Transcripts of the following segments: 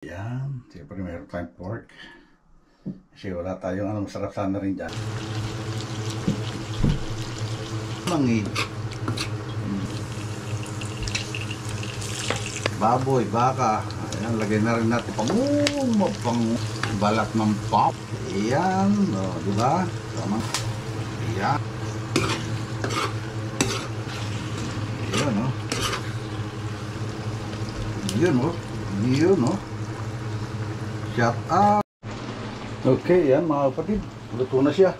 Yan, siyempre meron tayong pork. Kasi wala tayong masarap sana rin dyan. Mangid. Baboy, baka. Ayan, lagay na rin natin pang balat ng pop. Ayan, o, diba? Tama. Ayan. Ayan, o. Yun, o. Yun, o. Shut up. Okay, yan mga kapatid. Luto na siya.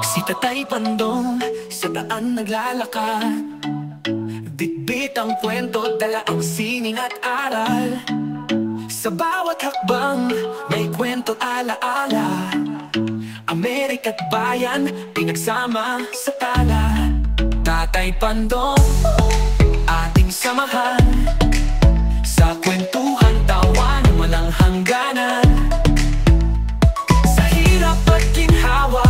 Si Tatay Pandong sa daan naglalakad, bitbit ang kwento, dala ang sining at aral. Sa bawat hakbang may kwento alaala, Amerika't bayan pinagsama sa tala. Tatay Pandong, ating samahan sa kwentuhan, tawanan, walang hangganan. Sa hirap at ginhawa,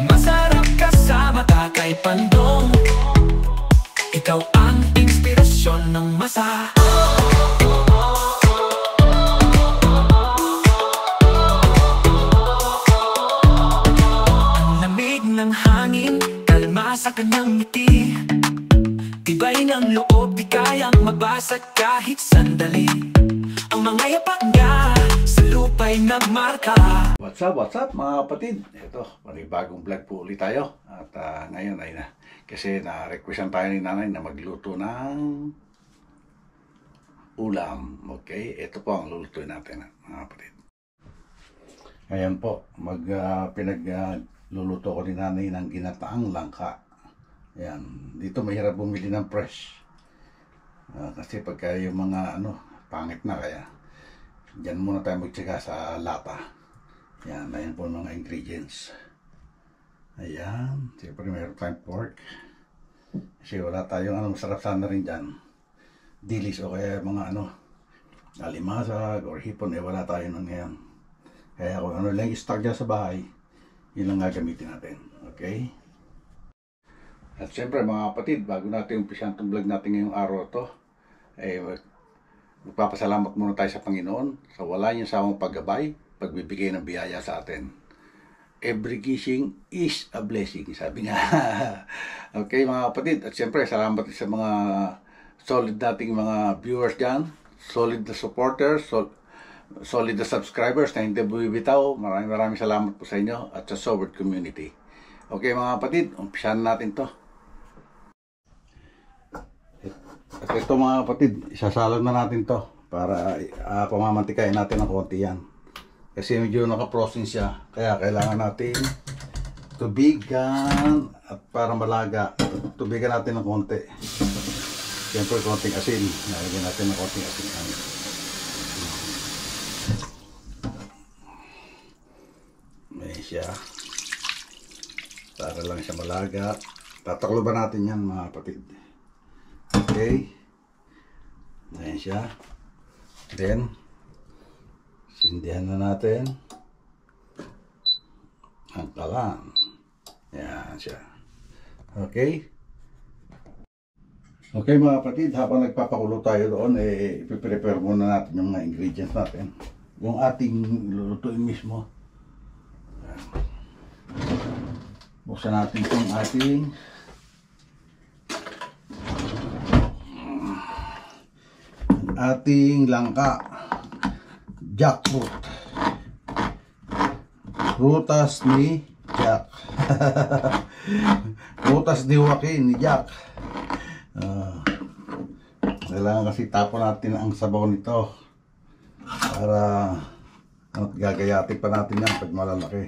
masarap kasama Tatay Pandong. Ikaw ang inspirasyon ng masa. Ang lamig ng hangin, kalma sa kanyang ngiti, tibay ng loob, di kayang mabasag kahit sandali. Ang mga yapak niya sa lupa'y nagmarka. What's up mga kapatid? Ito, panibagong vlog po ulit tayo. At ngayon ay kasi na-requestan tayo ni nanay na magluto ng ulam. Okay, ito po ang lulutuin natin mga kapatid. Ngayon po, pinagluluto ko ni nanay ng ginataang langka. Ayan, dito mahirap bumili ng fresh. Kasi pagka yung mga pangit na, kaya dyan muna tayo magtsaga sa lata. Ayan, ayan po mga ingredients. Ayan, siyempre meron tayong pork. Kasi wala tayong masarap sana rin dyan. Dilis o kaya mga alimasag or hipon, wala tayo nun ngayon. Kaya kung lang stock dyan sa bahay, yun lang gagamitin natin. Okay? At siyempre mga kapatid, bago natin umpisan itong vlog natin ngayong araw to, magpapasalamat muna tayo sa Panginoon sa wala niyang sawang paggabay, pagbibigay ng biyaya sa atin. Every gising is a blessing, sabi nga. Okay mga kapatid, at siyempre salamat sa mga solid nating mga viewers dyan, solid na supporters, solid na subscribers na hindi bumibitaw. Maraming salamat po sa inyo at sa Sobert community. Okay mga kapatid, umpisahan natin to. At ito mga kapatid, isasalog na natin to para pamamantikain natin ng konti yan. Kasi medyo naka-frozen siya, kaya kailangan natin tubigan at para malaga, tubigan natin ng konti. Siyempre konting asin, nalagyan natin ng konting asin. May siya, para lang siya malaga. Tatakloban natin yan mga kapatid. Okay, ayan siya. Then sindihan na natin ang kalan. Ayan siya. Okay. Okay mga kapatid, habang nagpapakulo tayo doon, ipiprepare muna natin yung mga ingredients natin. Yung ating lulutuin mismo. Ayan. Buksan natin itong ating langka, jackfruit, prutas ni Jack. Prutas ni Joaquin ni Jack. Kailangan kasi tapon natin ang sabaw nito para gagayatin pa natin yan pag malalaki.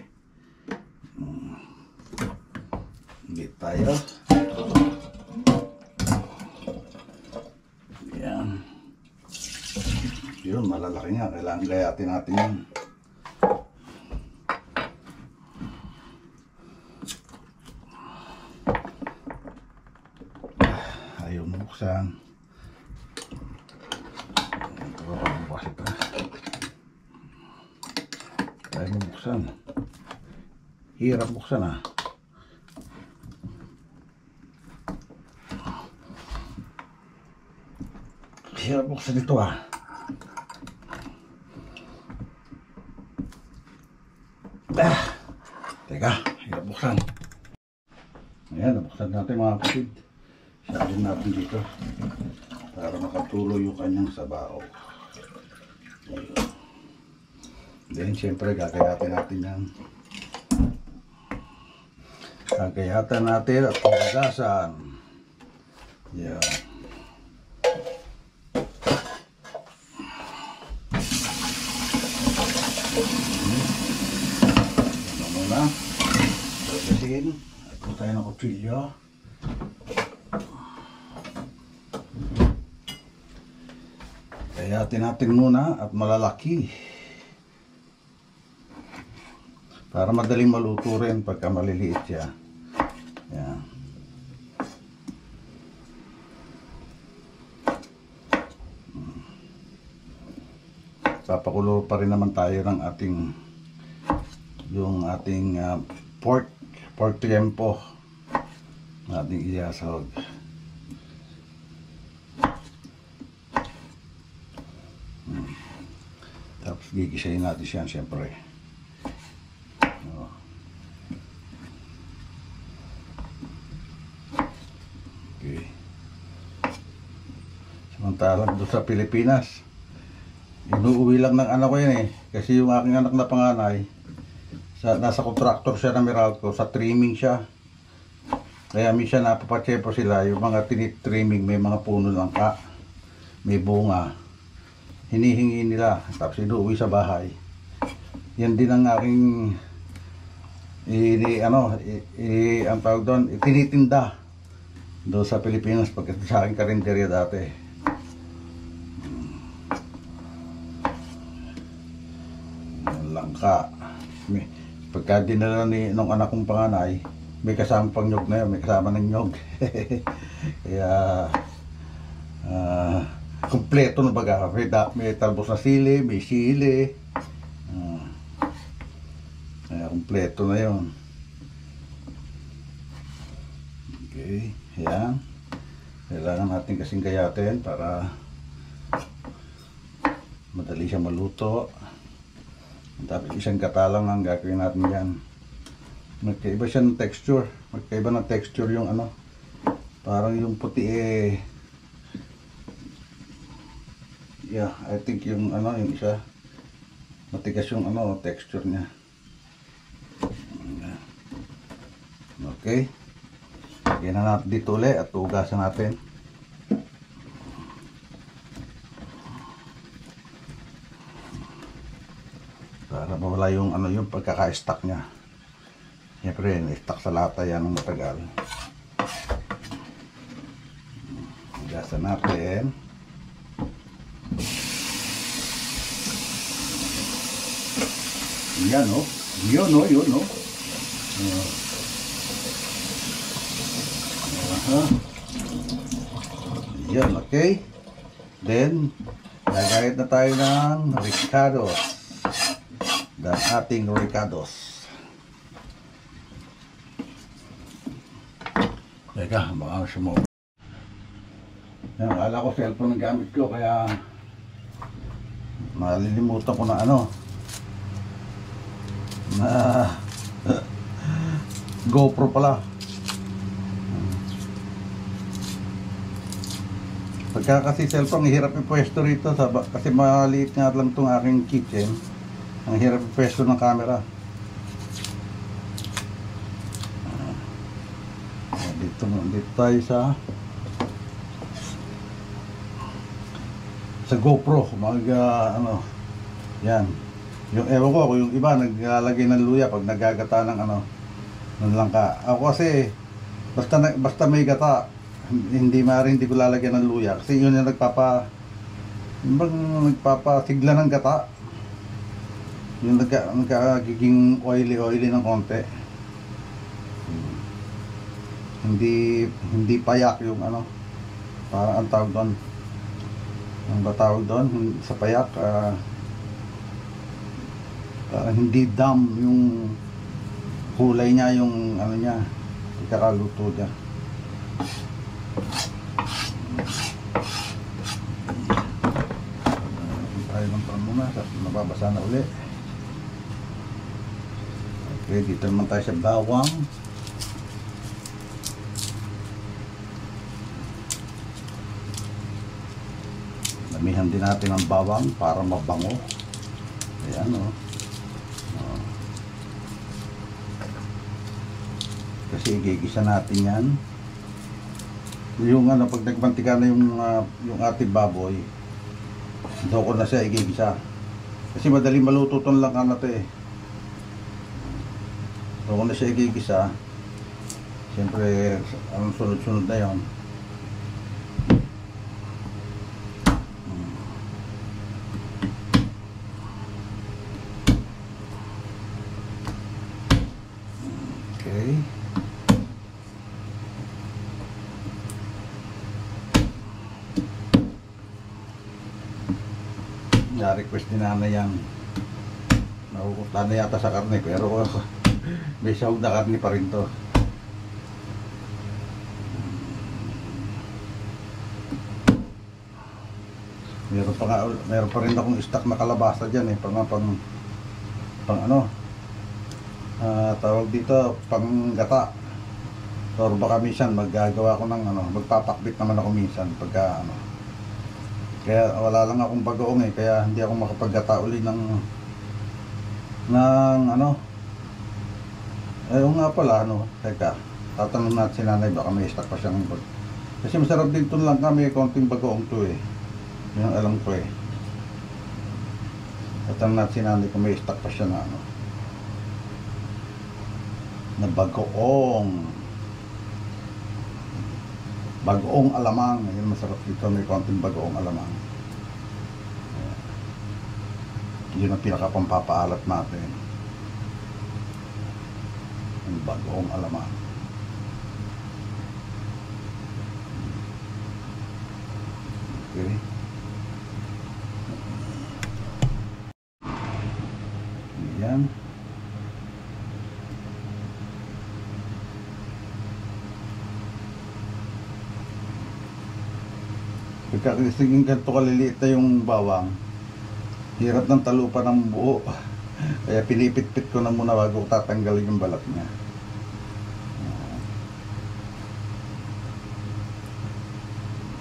Hindi tayo. Yan. Yun, malalaki nga. Kailangan gayatin natin yan. Ayaw buksan. Ayaw buksan. Hirap buksan ah. Hirap buksan ito ah. Teka, hirap buksan. Ayan, nabuksan natin mga kapatid. Salin natin dito para makatuloy yung kanyang sabaw. Then, siyempre, gagayatin natin yan. Gagayatan natin at pagkasan. Yan. Ito muna. Pagkasin. At kung tayo ng kutsilyo. Gayatin natin muna at malalaki. Para madaling maluto rin pagka maliliit siya. Yan. Papakulo pa rin naman tayo ng ating pork tiempo na ating iyasahog. Tapos gigisahin natin siya siyempre. Okay. Samantalang doon sa Pilipinas, inuuwi lang ng anak ko yan eh. Kasi yung aking anak na panganay, nasa contractor siya na Meralco, sa trimming siya. Kaya minsan napapatsepo sila, yung mga tinitrimming, may mga puno lang ka, may bunga. Hinihingi nila, tapos inuuwi sa bahay. Yan din ang aking ang tawag doon, tinitinda doon sa Pilipinas pagkat sa aking karinderya dati. Langka. Pagka dinala nung anak kong panganay, may kasama pang nyog na yun, may kasama ng nyog. Kaya kumpleto na baga, may talbos na sili, may sili. Kaya kumpleto na yun. Okay, yan. Kailangan natin kasing gayatin para madali siya maluto. Tapos isang gata lang ang gagawin natin yan. Magkaiba siya ng texture. Magkaiba ng texture yung ano. Parang yung puti eh. Yeah, I think yung ano, yung isa. Matigas yung ano, texture niya. Okay. Lagyan na natin dito ulit at ugasan natin. Para mawala yung ano, yung pagkaka-stack niya. Siyempre, na-stack sa lata yan ng matagal. Ugasan natin. Yan o. Yun o, yun o. Yan, okay. Then, gagayat na tayo ng ricados. Dan ating ricados. Teka, baka sumuha. Yan, akala ko cellphone ang gamit ko, kaya malilimutan ko na ano. Na GoPro pala. Pagka kasi cellphone, hirap ipwesto rito kasi maliit nga lang itong aking kitchen. Ang hirap ipwesto ng camera. Dito tayo sa GoPro. Ano, yan. Yung ewan ko, yung iba naglalagay ng luya pag nagagata ng ano, ng langka. Ako kasi basta may gata, hindi ko lalagyan ng luya kasi yun yung nagpapasigla ng gata. Yung nagkagiging oily ng konti. Hindi payak yung ano, parang ang tawag doon. Ang batawag doon sa payak, parang hindi dam yung kulay niya, yung ano niya, pagkakaluto niya. tapos nababasa na uli. Okay, dito naman tayo sa bawang. Damihan din natin ang bawang para mabango. Ayan o. Kasi igigisa natin yan. Yung ano, pag nagmantika na yung ating baboy, doon ko na siya igigisa. Kasi madali maluto itong langka na ito eh. Doon ko na siya igigisa. Siyempre, anong sunod-sunod na yun. Okay. Na-request ni nanay yan. Nakukuta na yata sa karne, pero may sahog na karne pa rin to. Meron pa rin akong stock na kalabasa dyan eh, pang ano, tawag dito, pang gata. Or baka minsan maggagawa ko ng ano, magpapakbit naman ako minsan pagka ano. Kaya wala lang akong bagoong eh, kaya hindi ako makapaggata uli ng ano. Ayun nga pala, ano, teka, tatanong natin si nanay, baka may stock pa siyang bag. Kasi masarap din ito lang kami, konting bagoong to eh. Yun ang alam ko eh. Tatanong natin si nanay kung may stock pa siya na ano, na bagoong. Bagoong alamang. Ayun, masarap dito, may konting bagoong alamang. Yun ang pinakapampapaalat natin. Ang bagoong alamang. Okay. Ayan. Pagkakisingin ganito kaliliit na yung bawang, hirap ng talupan ng buo. Kaya pinipit-pit ko na muna bago tatanggalin yung balat niya.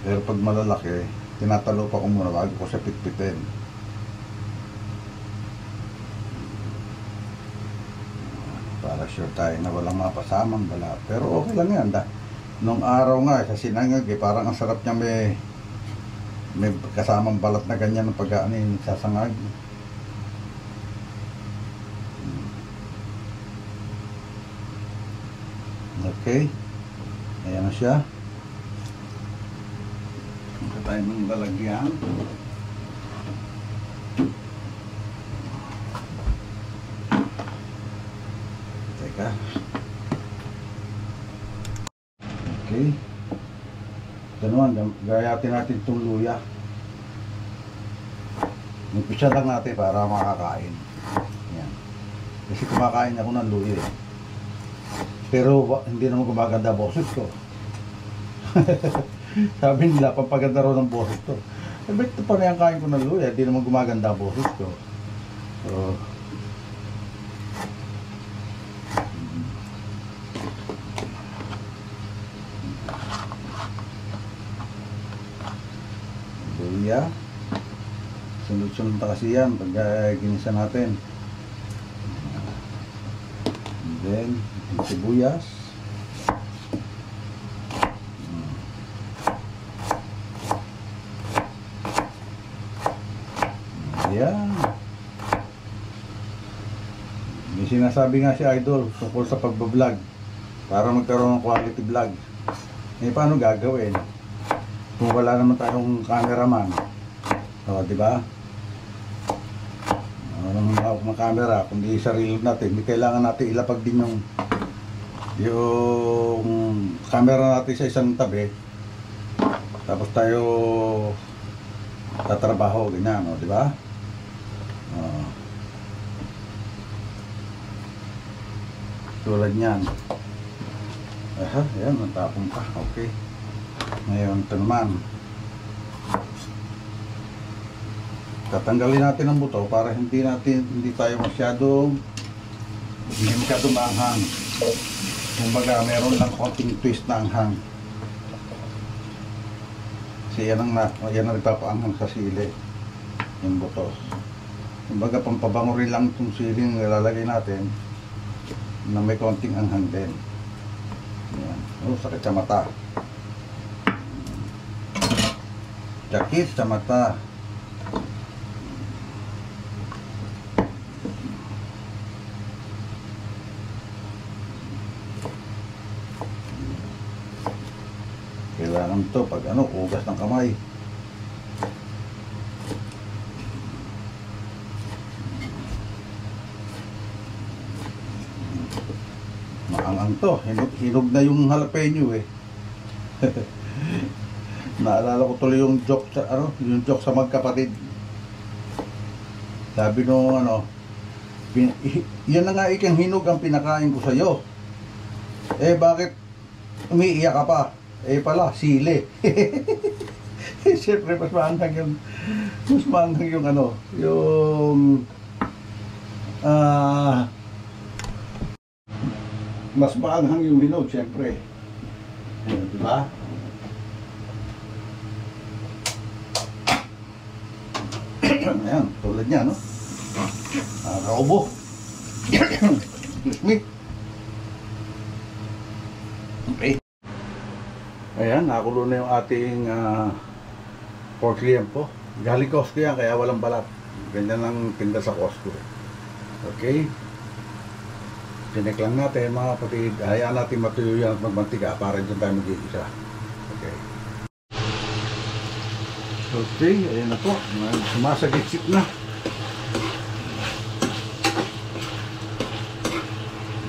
Pero pag malalaki, tinatalupa ko muna bago ko siya pitpitin. Para sure tayo na walang mapasamang balat. Pero okay lang yan. Nung araw nga sa sinangag eh, parang ang sarap niya may kasamang balat na ganyan ng pag-ano yung sasangag. Okay. Ayan na siya. Ito tayo ng lalagyan. Teka. Okay. Ito naman, gayatin natin itong luya. Nagpisa lang natin para makakain. Yan. Kasi kumakain ako ng luya eh. Pero hindi naman gumaganda boses ko. Sabi nila, pampaganda raw ng boses ko. Eh, ba't ito pa na yung kain ko ng luya? Hindi naman gumaganda boses ko. So, luya. Sunod-sunod na kasi yan pag ginisa natin. And then, sibuyas. Ayan. May sinasabi nga si Idol tungkol sa pagbablog para magkaroon ng quality vlog. Eh, paano gagawin? Kung wala naman tayong cameraman. O, diba? Walang mga camera, kundi sarili natin. Hindi kailangan natin ilapag din yung camera natin sa isang tabi. Tapos tayo tatrabaho, ganyan, o, diba? Tulad niyan. Aha, yan, natapong pa. Okay. Ngayon, ito naman. Tatanggalin natin ang buto para hindi tayo masyadong maanghang. Kumbaga meron lang konting twist na anghang. Kasi yan ang nagpapaanghang sa sili, yung buto. Kumbaga pampabango rin lang itong siling nilalagay natin na may konting anghang din. Yan. Oh, sakit sa mata. Sakit sa mata. Kailangan to pag ugas ng kamay. Maangang to, hinog na yung jalapeno eh. Naalala ko tuloy yung joke sa magkapatid. Sabi nung yan na nga ikang hinog ang pinakain ko sa iyo. Eh bakit umiiyak ka pa? Eh pala, sili. Siyempre mas maanghang yung mas maanghang yung hinog, siyempre. Diba? Ayan, tulad niya, no? Kaubo. Excuse me. Okay. Ayan, nakulo na yung ating pork liempo. Galing Costco yan, kaya walang balat. Ganyan ang tinda sa Costco. Okay? Tinik lang natin mga kapatid. Hayaan natin matuyo yan at magmantika para dyan tayo mag-iisa. Okay. Okay, ayan na po. Sumasagitsik na.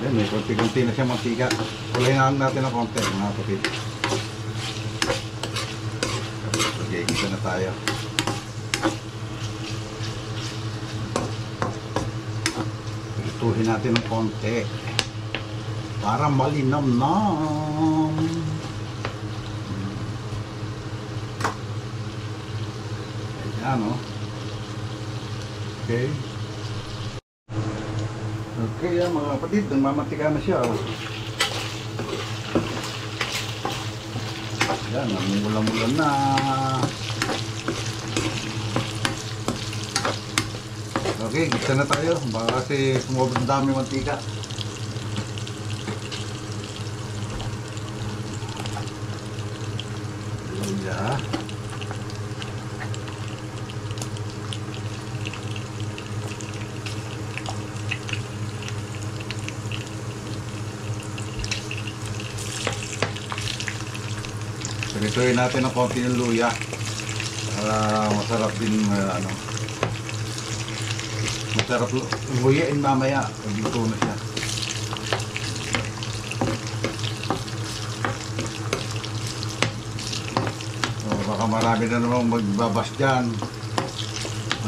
Ayan, may konti-konti na siya mantika. Kulahinaan natin ng konti mga kapatid. Okay, kita na tayo. Ituhin natin ng konti para malinamnam. Ayan, no? Okay. Okay, yan mga kapatid, nagmamantika na siya. Yan, namumula-mula na. Okay, gisa na tayo. Baka kasi sumobong dami mantika. Yeah. Ganitoin natin ng konti ng luya para masarap din masarap luyain mamaya pag luto na siya. So, baka marami na namang magbabas dyan,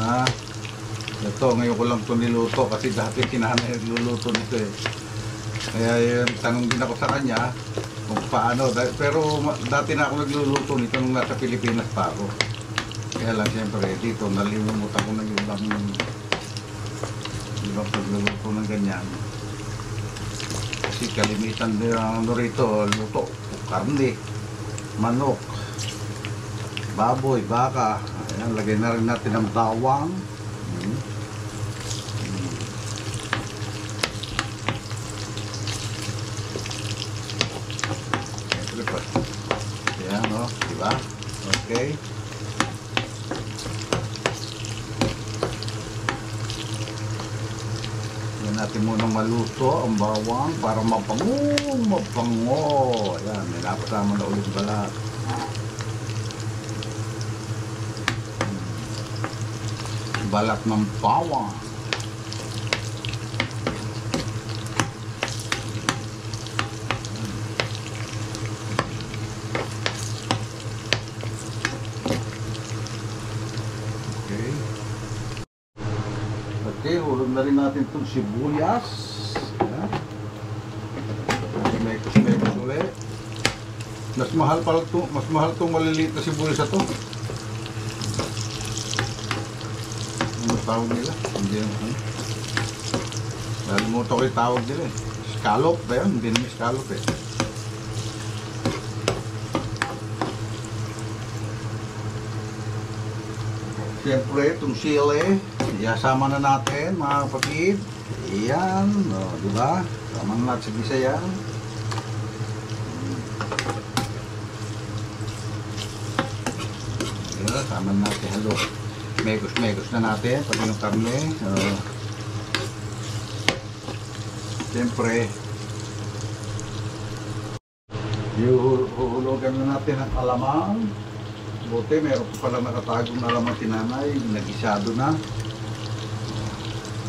ha? Ito, ngayon ko lang ito niluto kasi dati kinahanay nagluluto nito eh. Kaya yung tanong din ako sa kanya kung paano, pero dati na ako nagluluto nito nung nasa Pilipinas pa ako. Kaya lang siyempre dito nalimutan ko ng ibang pagluluto ng ganyan. Kasi kalimitan nila rito, luto, karne, manok, baboy, baka. Ayan, lagay na rin natin ang bawang. Ayan, no? Diba? Okay. Yan natin munang maluto ang bawang para mapango. Ayan, may napasama na ulit balat. Balat ng bawang. Okay, hulog na rin natin itong sibuyas. Ayan. Mekos ulit. Mas mahal itong maliliit na sibuyas ito. tawag nila. Hindi naman. Nalimutan ko yung tawag nila eh. Scallop ba yun? Hindi naman scallop eh. Siyempre, itong sili, isama na natin mga kapatid. Ayan, o, diba? Sama na natin sa gisa yan. Ayan, sama na natin halo. Megos na natin, pati yung karne. Siyempre, huhulugan na natin ang alamang. Buti, meron pa pala nakatagong na alamang si nanay, nagisado na.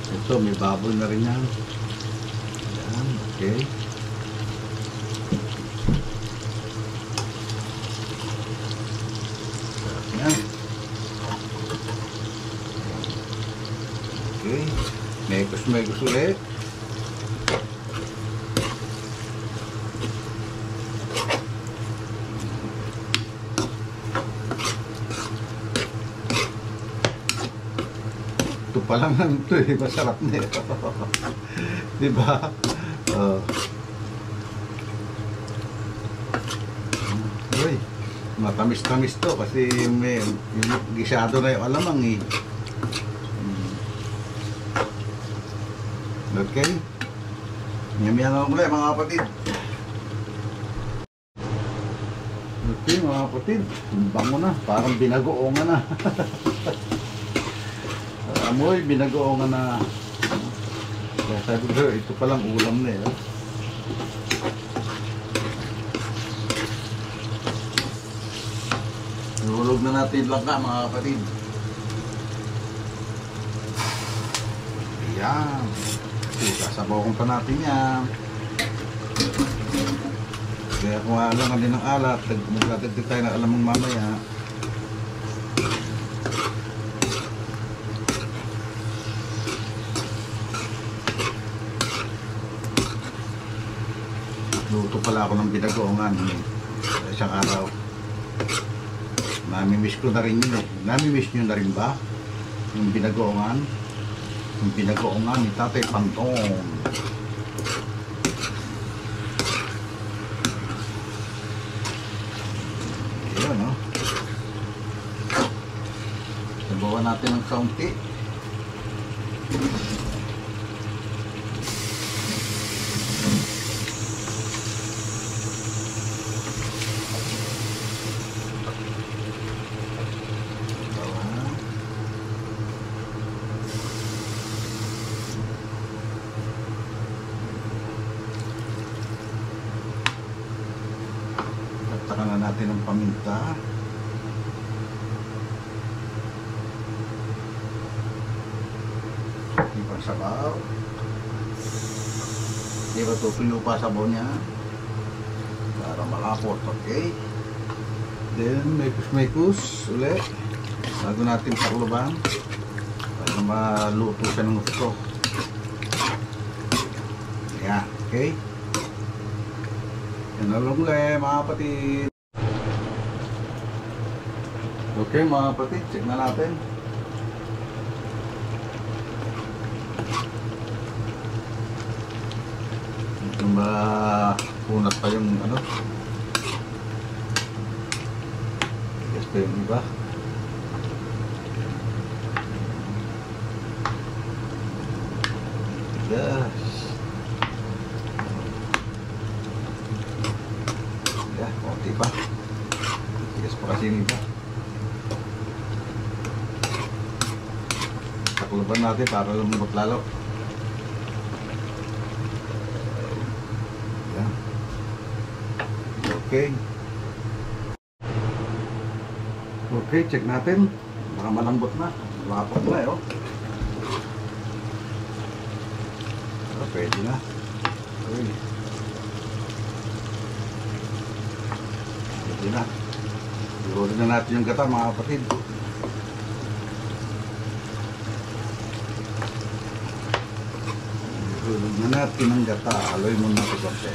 Ito, may baboy na rin yan. Ayan, okay. Ayan. Okay, megos ulit. Pa lang ito eh, masarap na ito. Diba? Uy, matamis-tamis to kasi may gisado na yung alamang eh. Okay? Yami-yan na mula mga kapatid. Okay mga kapatid, bango na, parang binagoongan na. Amoy, binagoongan na. Kaya sabi ko, ito palang ulam na eh. Nahulog na natin lang ka mga kapatid. Ayan. Sasabawan pa natin yan. Kaya kung alam din ng alat, magdadagdag tayo ng alamang mamaya. Luto pala ako ng binagoongan sa isang araw. Nami-miss ko na rin yun eh. Nami-miss nyo na rin ba? Yung binagoongan? Yung binagoongan ni Tatay Pantong. Ayan o. Sabawan natin ng kaunti. Takpan na natin ang paminta. Ibang sabaw. Di ba tutuyo pa sabaw niya? Para malapot, okay? Then, mekos ulit. Bago natin pakuluban. Para maluto siya ng gusto. Ayan, okay? Yan na lang ulit mga kapatid. Okay mga kapatid, check na natin. Ito mapunat pa yung ano. Gusto yung iba. Yes. Ya, konti pa. Tigas pa kasi yung iba. Takluban natin para lumabot lalo. Yan. Okay. Okay, check natin. Baka malambot na. Lapot na eh, oh. Pwede na. Okay. Pwede na. Siguro na natin yung gata mga kapatid. Siguro na natin ang gata. Aloy mo na ito kasi.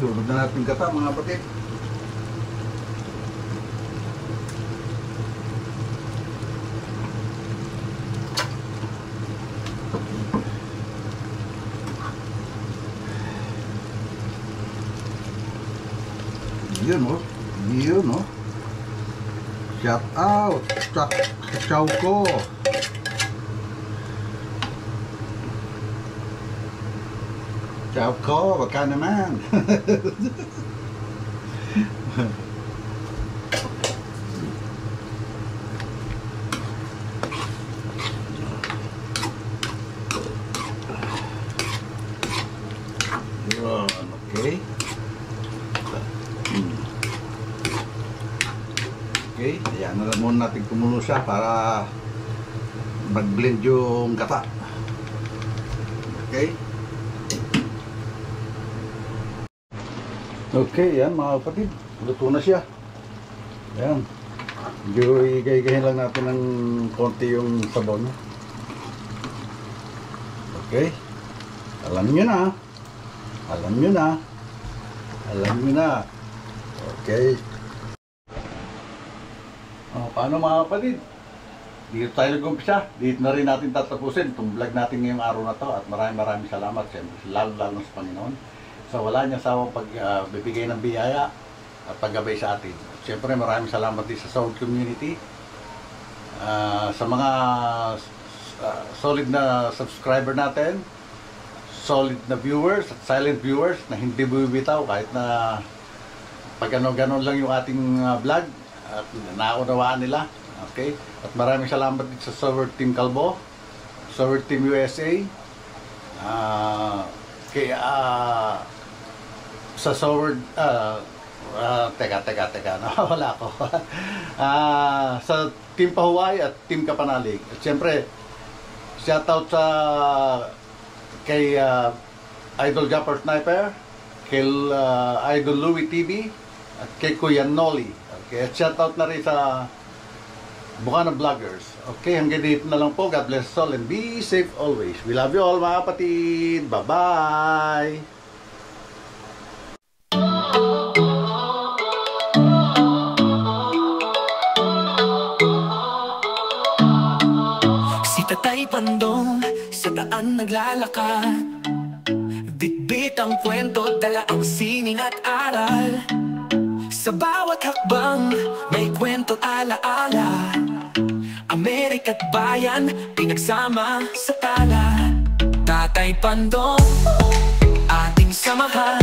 sunog na natin gata mga kapatid. Yun oh. Yun oh. Shout out. Chow ko. Chow ko. Baka naman. Yun. Okay. Okay, ayan na lang muna natin kumulo siya para mag-blend yung gata. Okay. Okay, yan mga kapatid. Luto na siya. Ayan. Medyo igay-igayin lang natin ng konti yung sabaw niya. Okay. Alam nyo na. Alam nyo na. Alam nyo na. Okay. Paano mga kapatid? Dito tayo nag-umpisa. Dito na rin natin tatapusin itong vlog natin ngayong araw na to. At maraming salamat. Siyempre, lalo sa Panginoon. Sa wala niya sawang pagbibigay ng biyaya at paggabay sa atin. Siyempre, maraming salamat din sa Soul Community. Sa mga solid na subscriber natin, solid na viewers at silent viewers na hindi bumibitaw kahit na pag ganon lang yung ating vlog. At naunawaan nila. Okay? At maraming salamat din sa Sower Team Calbo, Sower Team USA, sa Sower teka nawawala ako. Sa Team Pahuway at Team Kapanalig. At siyempre shoutout sa kay Idol Japper Sniper, kay Idol Louie TV at kay Kuya Noli. Okay, at shoutout na rin sa Bukana Vloggers. Okay, hanggang dito na lang po. God bless us all and be safe always. We love you all mga kapatid. Bye-bye! Si Tatay Pandong sa daan naglalakad, bitbit ang kwento, dala ang sining at aral. Sa bawat hakbang, may kwento't alaala. Amerika't bayan, pinagsama sa tala. Tatay Pandong, ating samahan.